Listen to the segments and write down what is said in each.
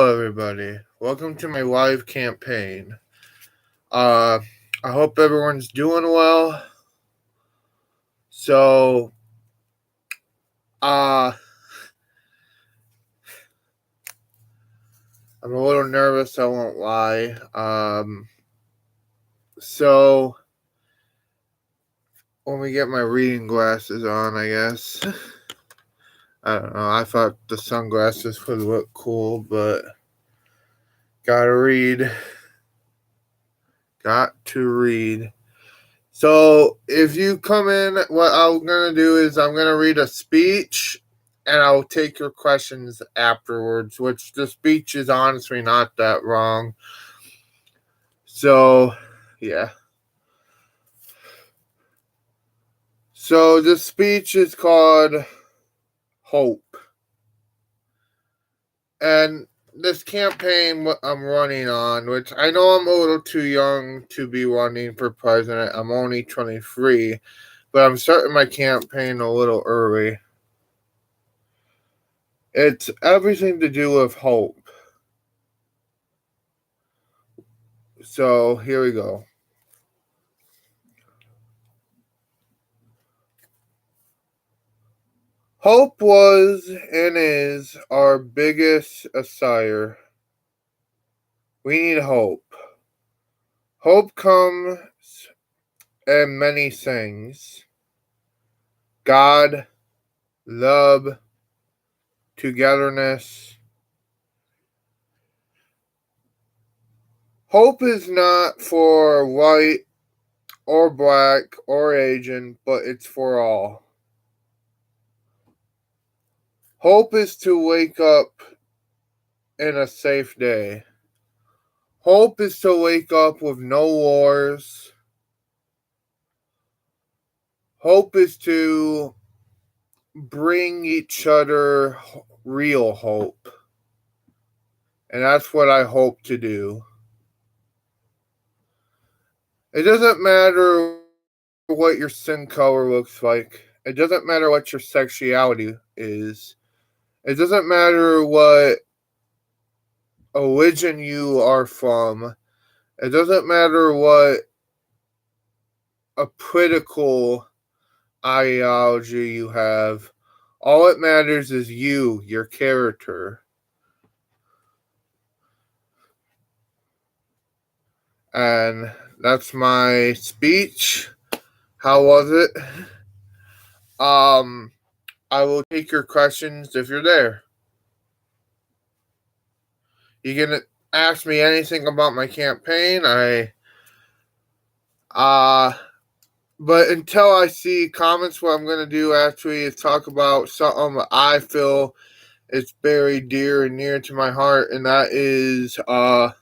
Hello, everybody. Welcome to my live campaign. Uh, I hope everyone's doing well. So, uh, I'm a little nervous, I won't lie. So, when we get my reading glasses on, I guess. I don't know, I thought the sunglasses would look cool, but gotta read. Got to read. So, if you come in, what I'm going to do is I'm going to read a speech and I'll take your questions afterwards, which the speech is honestly not that wrong. So, yeah. So, the speech is called Hope. And this campaign I'm running on, which I know I'm a little too young to be running for president, I'm only 23, but I'm starting my campaign a little early. It's everything to do with hope. So here we go. Hope was and is our biggest desire. We need hope. Hope comes in many things: God, love, togetherness. Hope is not for white or black or Asian, but it's for all. Hope is to wake up in a safe day. Hope is to wake up with no wars. Hope is to bring each other real hope. And that's what I hope to do. It doesn't matter what your skin color looks like. It doesn't matter what your sexuality is. It doesn't matter what religion you are from. It doesn't matter what a political ideology you have. All it matters is you, your character. And that's my speech. How was it? I will take your questions if you're there. You can ask me anything about my campaign. But until I see comments, what I'm gonna do actually is talk about something that I feel is very dear and near to my heart, and that is the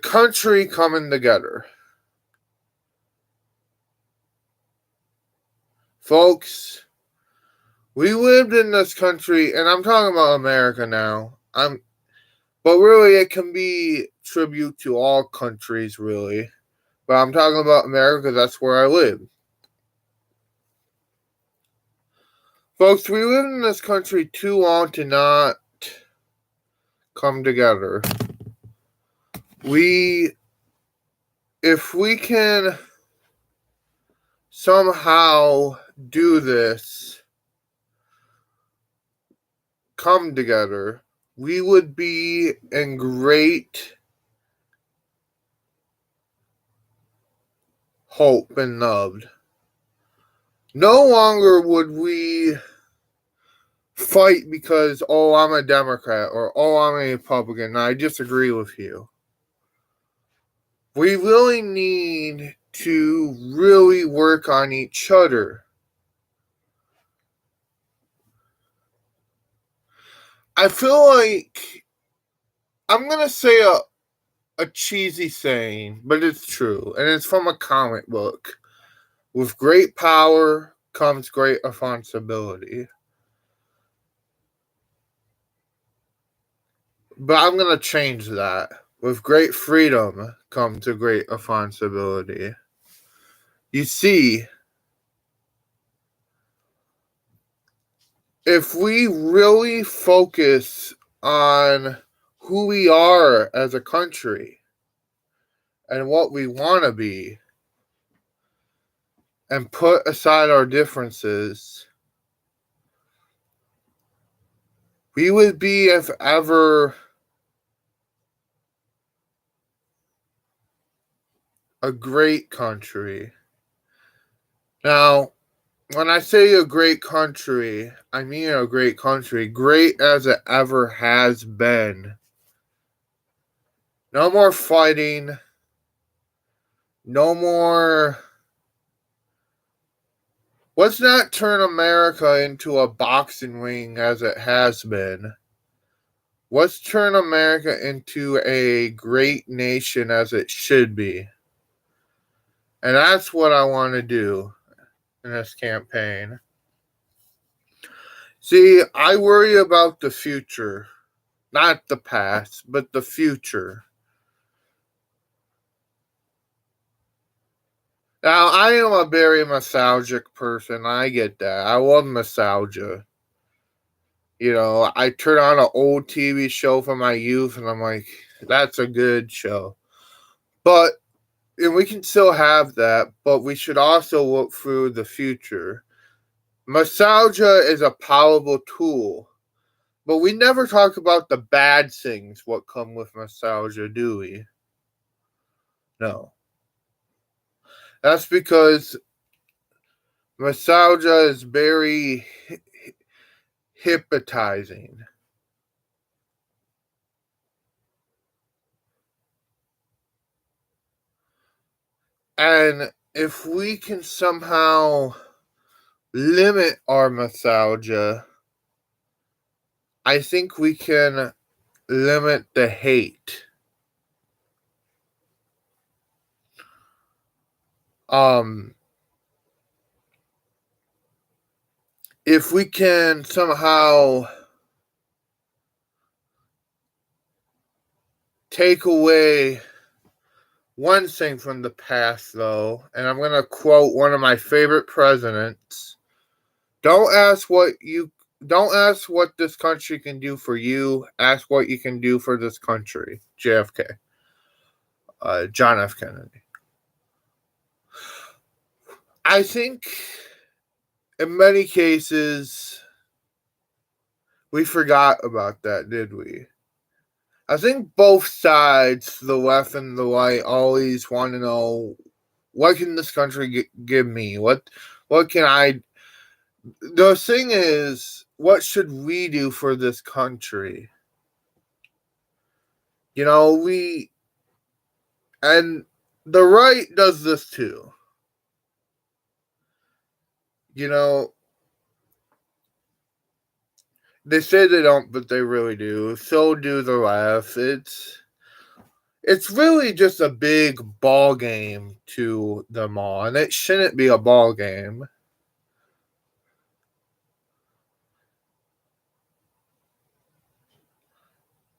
country coming together. Folks, we lived in this country, and I'm talking about America now. But really, it can be tribute to all countries, really. But I'm talking about America because that's where I live. Folks, we lived in this country too long to not come together. If we can somehow do this, come together, we would be in great hope and loved. No longer would we fight because, oh, I'm a Democrat or, oh, I'm a Republican. I disagree with you. We really need to really work on each other. I feel like I'm going to say a cheesy saying, but it's true, and it's from a comic book. With great power comes great responsibility. But I'm going to change that. With great freedom comes a great responsibility. You see, if we really focus on who we are as a country and what we want to be and put aside our differences, we would be, if ever, a great country. Now, when I say a great country, I mean a great country, great as it ever has been. No more fighting, no more. Let's not turn America into a boxing ring as it has been. Let's turn America into a great nation as it should be. And that's what I want to do in this campaign. See, I worry about the future, not the past, but the future. Now, I am a very nostalgic person. I get that. I love nostalgia. You know, I turn on an old TV show from my youth and I'm like, that's a good show. But, and we can still have that, but we should also look through the future. Nostalgia is a powerful tool, but we never talk about the bad things what come with nostalgia, do we? No. That's because nostalgia is very hypnotizing. And if we can somehow limit our nostalgia, I think we can limit the hate. If we can somehow take away one thing from the past, though, and I'm going to quote one of my favorite presidents. Don't ask what this country can do for you. Ask what you can do for this country. JFK. John F. Kennedy. I think in many cases we forgot about that, did we? I think both sides, the left and the right, always want to know, what can this country give me? What can I? The thing is, what should we do for this country? You know, and the right does this too. You know, they say they don't, but they really do. So do the left. It's really just a big ball game to them all, and it shouldn't be a ball game.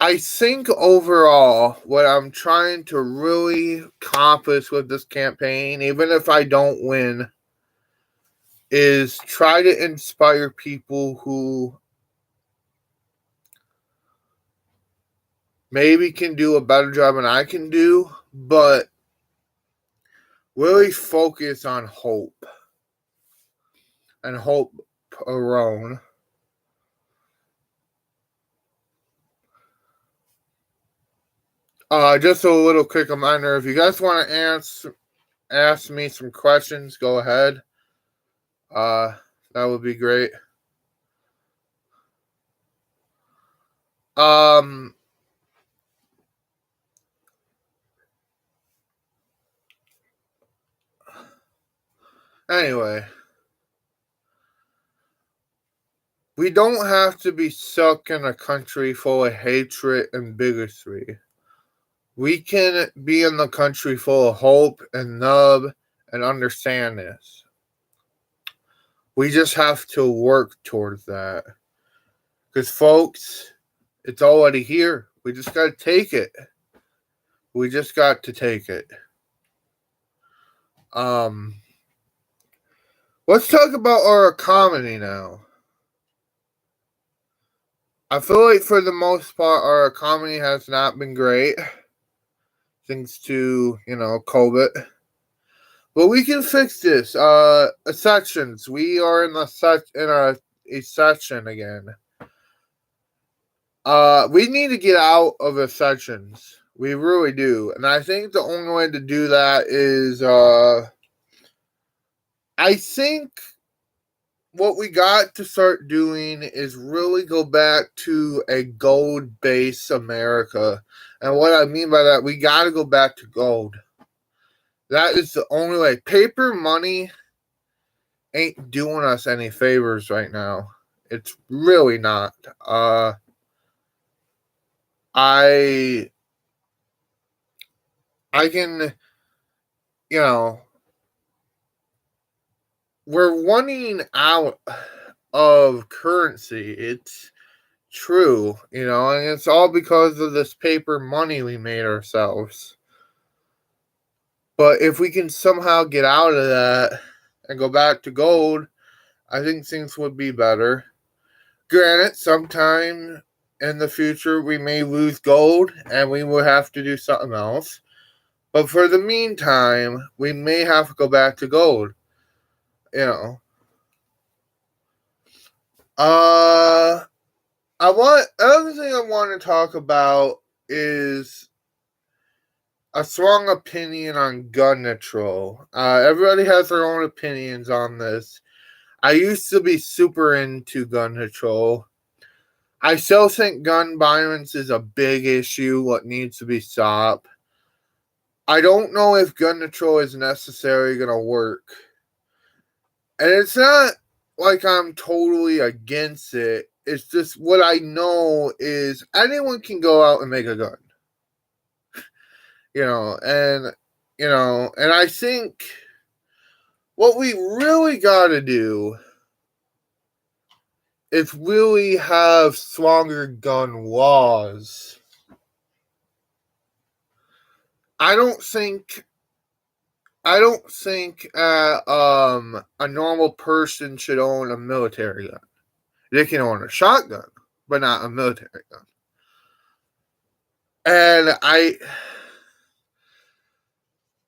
I think overall, what I'm trying to really accomplish with this campaign, even if I don't win, is try to inspire people who maybe can do a better job than I can do, but really focus on hope and hope alone. Just a little quick reminder, if you guys want to ask me some questions, go ahead. That would be great. Anyway, we don't have to be stuck in a country full of hatred and bigotry. We can be in the country full of hope and love and understand this. We just have to work towards that. Because, folks, it's already here. We just got to take it. We just got to take it. Let's talk about our economy now. I feel like for the most part, our economy has not been great, thanks to, COVID. But we can fix this. Sections. We are in a section again. We need to get out of the sections. We really do. And I think the only way to do that is, I think what we got to start doing is really go back to a gold based America. And what I mean by that, we got to go back to gold. That is the only way. Paper money ain't doing us any favors right now. It's really not. I can, we're running out of currency. It's true, and it's all because of this paper money we made ourselves. But if we can somehow get out of that and go back to gold, I think things would be better. Granted, sometime in the future we may lose gold and we will have to do something else. But for the meantime, we may have to go back to gold. Another thing I want to talk about is a strong opinion on gun control. Everybody has their own opinions on this. I used to be super into gun control. I still think gun violence is a big issue, what needs to be stopped. I don't know if gun control is necessarily going to work. And it's not like I'm totally against it. It's just what I know is anyone can go out and make a gun. And I think what we really got to do is really have stronger gun laws. I don't think a normal person should own a military gun. They can own a shotgun, but not a military gun.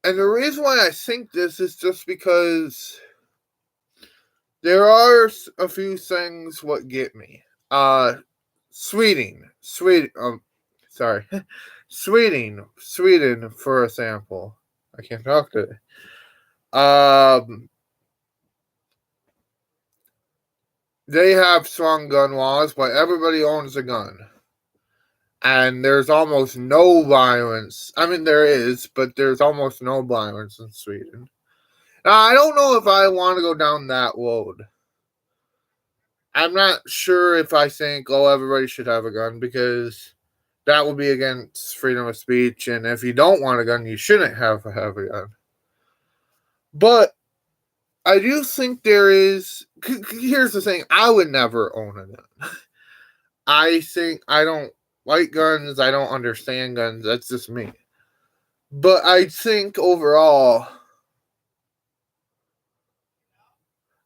And the reason why I think this is just because there are a few things what get me. Sweden, for example. I can't talk today. They have strong gun laws, but everybody owns a gun. And there's almost no violence. I mean, there is, but there's almost no violence in Sweden. Now, I don't know if I want to go down that road. I'm not sure if I think, everybody should have a gun, because that would be against freedom of speech. And if you don't want a gun, you shouldn't have a gun. But I do think there is. Here's the thing: I would never own a gun. I think I don't like guns. I don't understand guns. That's just me. But I think overall,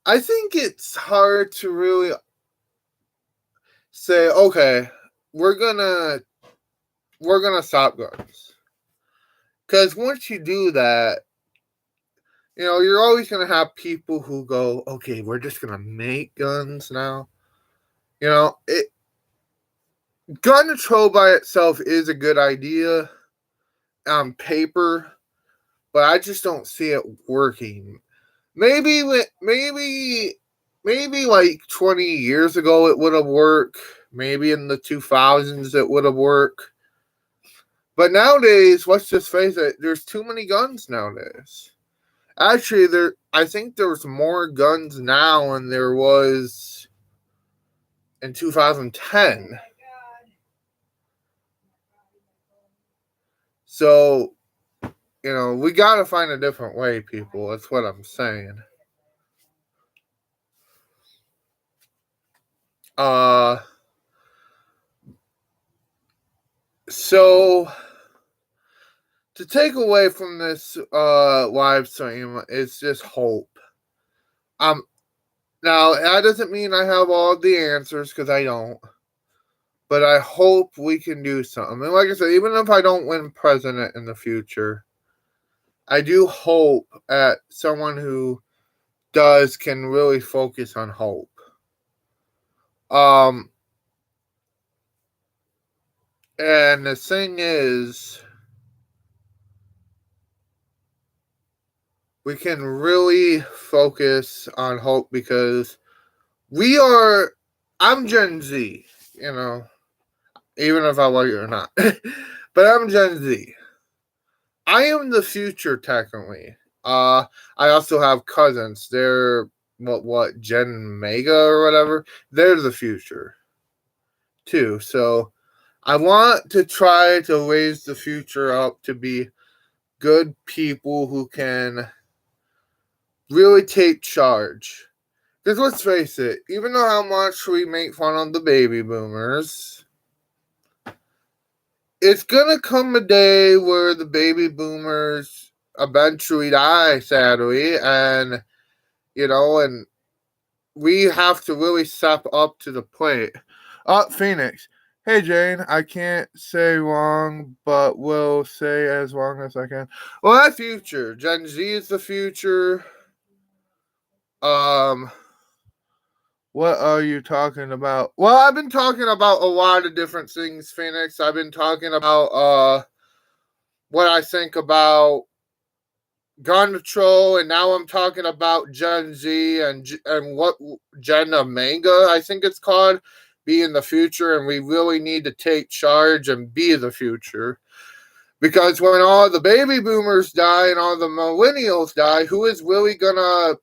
I think it's hard to really say, okay, we're gonna stop guns. Because once you do that, you're always gonna have people who go, okay, we're just gonna make guns now. Gun control by itself is a good idea on paper, but I just don't see it working. Maybe like 20 years ago it would have worked. Maybe in the 2000s it would have worked. But nowadays, let's just face it, there's too many guns nowadays. Actually, I think there's more guns now than there was in 2010. So, we got to find a different way, people. That's what I'm saying. So to take away from this live stream is just hope. Now that doesn't mean I have all the answers, because I don't. but I hope we can do something. And like I said, even if I don't win president in the future, I do hope that someone who does can really focus on hope. And the thing is, we can really focus on hope because I'm Gen Z, even if I like it or not. But I'm Gen Z. I am the future, technically. I also have cousins. They're what Gen Mega or whatever. They're the future too. So I want to try to raise the future up to be good people who can really take charge. Because let's face it, even though how much we make fun of the baby boomers, it's gonna come a day where the baby boomers eventually die, sadly, and and we have to really step up to the plate. Phoenix. Hey Jane, I can't say wrong, but will say as long as I can. Well, that future. Gen Z is the future. What are you talking about? Well, I've been talking about a lot of different things, Phoenix. I've been talking about what I think about gun control, and now I'm talking about Gen Z and what Gen Omega, I think it's called, be in the future, and we really need to take charge and be the future. Because when all the baby boomers die and all the millennials die, who is really gonna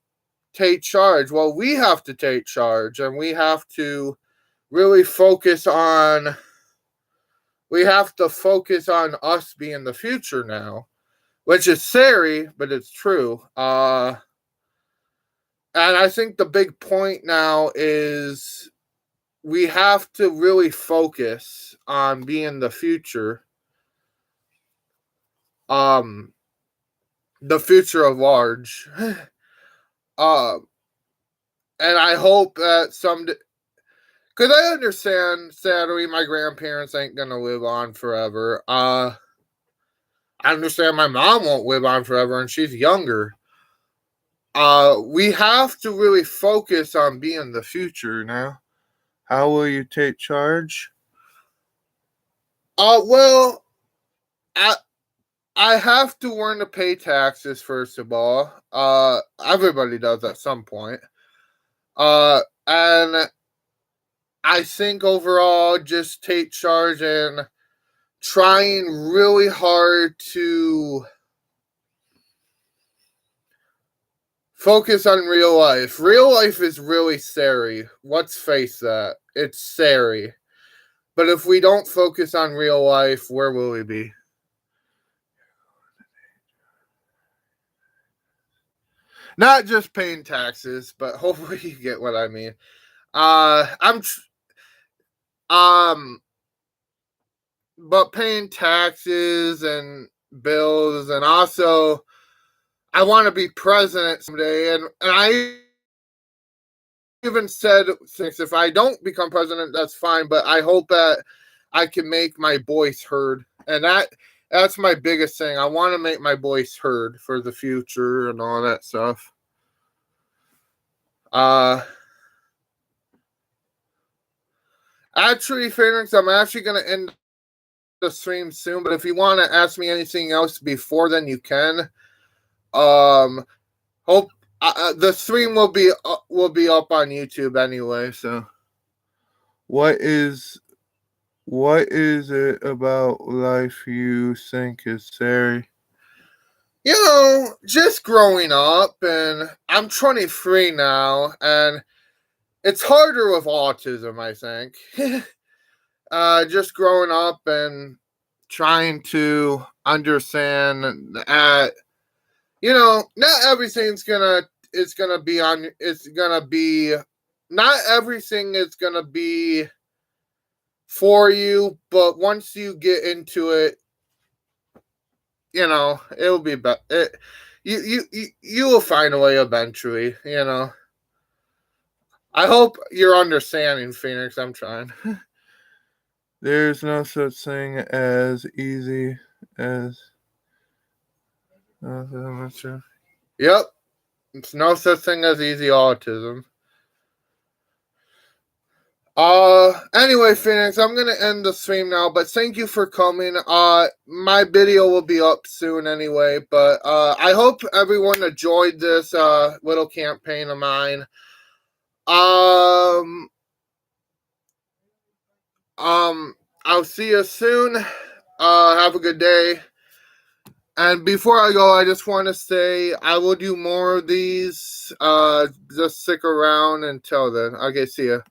take charge? Well, we have to take charge, and we have to really focus on us being the future now, which is scary, but it's true. And I think the big point now is we have to really focus on being the future. The future of large. And I hope that someday, because I understand, sadly, my grandparents ain't gonna live on forever. I understand my mom won't live on forever, and she's younger. We have to really focus on being the future now. How will you take charge? Well, I have to learn to pay taxes first of all. Everybody does at some point. And I think overall, just take charge and trying really hard to focus on real life. Real life is really scary. Let's face that. It's scary. But if we don't focus on real life, where will we be? Not just paying taxes, but hopefully you get what I mean. But paying taxes and bills, and also I want to be president someday, and I even said, if I don't become president, that's fine, but I hope that I can make my voice heard, and that's my biggest thing. I want to make my voice heard for the future and all that stuff. Actually, Phoenix, I'm actually going to end the stream soon, but if you want to ask me anything else before then, you can. Hope the stream will be up on YouTube anyway. So, what is it about life you think is scary? Just growing up, and I'm 23 now, and it's harder with autism, I think. Just growing up and trying to understand that, not everything's not everything is gonna be for you, but once you get into it, it'll be better. You will find a way eventually, I hope you're understanding, Phoenix. I'm trying. There's no such thing as easy as. I'm not sure. Yep. It's no such thing as easy autism. Anyway, Phoenix, I'm gonna end the stream now, but thank you for coming. My video will be up soon anyway, but I hope everyone enjoyed this little campaign of mine. I'll see you soon. Have a good day. And before I go, I just want to say I will do more of these. Just stick around until then. Okay, see ya.